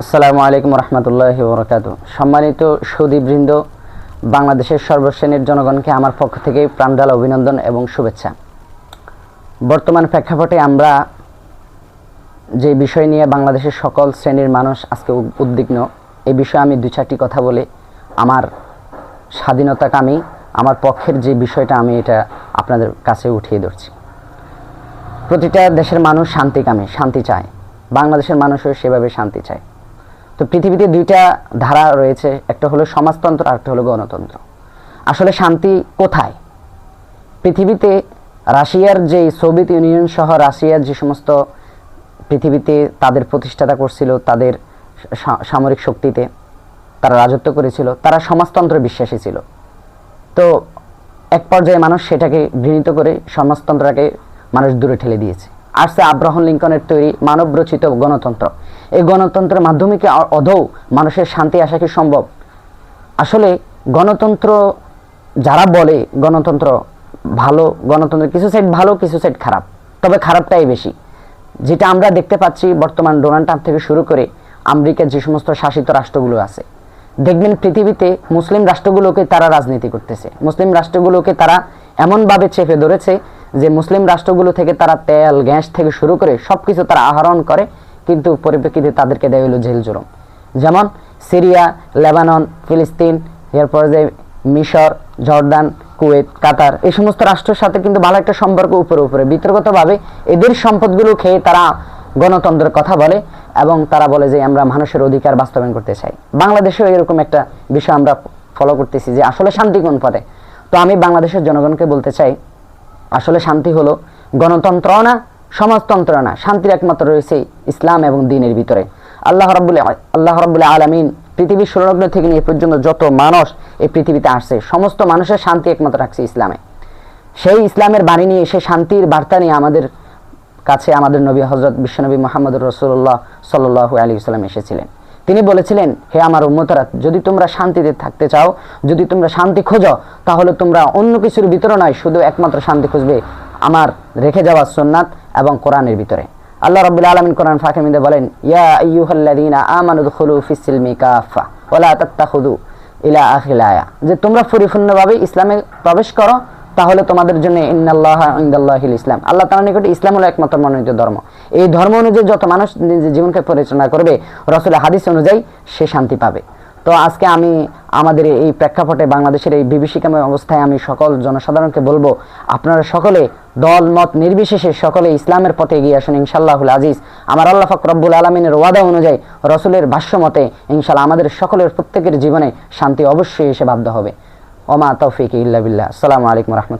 আসসালামু আলাইকুম রহমতুল্লাহি ওয়া বারাকাতুহু। সম্মানিত সুধীবৃন্দ, বাংলাদেশের সর্বশ্রেণীর জনগণকে আমার পক্ষ থেকে প্রাণঢালা অভিনন্দন এবং শুভেচ্ছা। বর্তমান প্রেক্ষাপটে আমরা যে বিষয় নিয়ে বাংলাদেশের সকল শ্রেণীর মানুষ আজকে উদ্বিগ্ন, এই বিষয়ে আমি দুই চারটি কথা বলে আমার স্বাধীনতাকামী, আমার পক্ষের যে বিষয়টা আমি এটা আপনাদের কাছে উঠিয়ে ধরছি। প্রতিটা দেশের মানুষ শান্তিকামী, শান্তি চায়। বাংলাদেশের মানুষও সেভাবে শান্তি চায়। তো পৃথিবীতে দুইটা ধারা রয়েছে, একটা হলো সমাজতন্ত্র আর একটা হলো গণতন্ত্র। আসলে শান্তি কোথায়? পৃথিবীতে রাশিয়ার যে সোভিয়েত ইউনিয়ন সহ রাশিয়ার যে সমস্ত পৃথিবীতে তাদের প্রতিষ্ঠাতা করছিল, তাদের সামরিক শক্তিতে তারা রাজত্ব করেছিল, তারা সমাজতন্ত্রে বিশ্বাসী ছিল। তো এক পর্যায়ে মানুষ সেটাকে ঘৃণিত করে সমাজতন্ত্রটাকে মানুষ দূরে ঠেলে দিয়েছে। আসছে আব্রাহাম লিঙ্কনের তৈরি মানবরচিত গণতন্ত্র। এই গণতন্ত্রের মাধ্যমে কি আদৌ মানুষের শান্তি আসা কি সম্ভব? আসলে গণতন্ত্র যারা বলে গণতন্ত্র ভালো, গণতন্ত্রের কিছু সাইড ভালো, কিছু সাইড খারাপ, তবে খারাপটাই বেশি। যেটা আমরা দেখতে পাচ্ছি বর্তমান ডোনাল্ড ট্রাম্প থেকে শুরু করে আমেরিকার যে সমস্ত শাসিত রাষ্ট্রগুলো আছে, দেখবেন পৃথিবীতে মুসলিম রাষ্ট্রগুলোকে তারা রাজনীতি করতেছে। মুসলিম রাষ্ট্রগুলোকে তারা এমনভাবে চেপে ধরেছে যে মুসলিম রাষ্ট্রগুলো থেকে তারা তেল গ্যাস থেকে শুরু করে সব কিছু তারা আহরণ করে, কিন্তু পরিপ্রেক্ষিতে তাদেরকে দেয় হলো জেল জুলুম। যেমন সিরিয়া, লেবানন, ফিলিস্তিন, এরপরে যে মিশর, জর্দান, কুয়েত, কাতার, এই সমস্ত রাষ্ট্রের সাথে কিন্তু ভালো একটা সম্পর্ক উপরে উপরে বিতর্কতভাবে এদের সম্পদগুলো খেয়ে তারা গণতন্ত্রের কথা বলে এবং তারা বলে যে আমরা মানুষের অধিকার বাস্তবায়ন করতে চাই। বাংলাদেশেও এরকম একটা বিষয় আমরা ফলো করতেছি যে আসলে শান্তি কোন পথে। তো আমি বাংলাদেশের জনগণকে বলতে চাই, আসলে শান্তি হলো গণতন্ত্র না, সমাজতন্ত্র না, শান্তির একমাত্র রয়েছে ইসলাম এবং দ্বীনের ভিতরে। আল্লাহ রাব্বুল আলামিন পৃথিবীর সংলগ্ন থেকে নিয়ে পর্যন্ত যত মানুষ এই পৃথিবীতে আসছে, সমস্ত মানুষের শান্তি একমাত্র রাখছে ইসলামে। সেই ইসলামের বাণী নিয়ে, সেই শান্তির বার্তা নিয়ে আমাদের কাছে আমাদের নবী হযরত বিশ্বনবী মুহাম্মদুর রাসূলুল্লাহ সাল্লাল্লাহু আলাইহি ওয়াসাল্লাম এসেছিলেন। তিনি বলেছিলেন, হে আমার উম্মতরা, যদি তোমরা শান্তিতে থাকতে চাও, যদি তোমরা শান্তি খোঁজো, তাহলে তোমরা অন্য কিছুর ভিতরে নয়, শুধু একমাত্র শান্তি খুঁজবে আমার রেখে যাওয়া সুন্নাত এবং কোরআনের ভিতরে। আল্লাহ রাব্বুল আলামিন কোরআন ফাঁকে বলেন, ইয়া আইয়ুহাল্লাযীনা আমানু দুখুলু ফিস-সিলমি কাফা ওয়া লা তাত্তাখিযু ইলা আখিল আয়া, যে তোমরা পরিপূর্ণভাবে ইসলামে প্রবেশ করো, তাহলে তোমাদের জন্য ইন্নাল্লাহা ইনদাল্লাহিল ইসলাম, আল্লাহ তাআলার নিকটে ইসলাম হলো একমাত্র মনোনীত ধর্ম। এই ধর্ম অনুযায়ী যত মানুষ নিজের জীবনকে পরিচালনা করবে রাসূলের হাদিস অনুযায়ী, সে শান্তি পাবে। তো আজকে আমি আমাদের এই প্রেক্ষাপটে বাংলাদেশের এই বিভীষিকাময় অবস্থায় আমি সকল জনসাধারণকে বলবো, আপনারা সকলে দল মত নির্বিশেষে সকলে ইসলামের পথে এগিয়ে আসুন ইনশাআল্লাহুল আজিজ। আমার আল্লাহ পাক রব্বুল আলামিনের ওয়াদা অনুযায়ী, রাসূলের ভাষ্য মতে ইনশাআল্লাহ আমাদের সকলের প্রত্যেকের জীবনে শান্তি অবশ্যই এসে বাধ্য হবে। ওমা তৌফিক ইল্লা বিল্লাহ। আসসালামু আলাইকুম ওয়া রাহমাতুল্লাহ।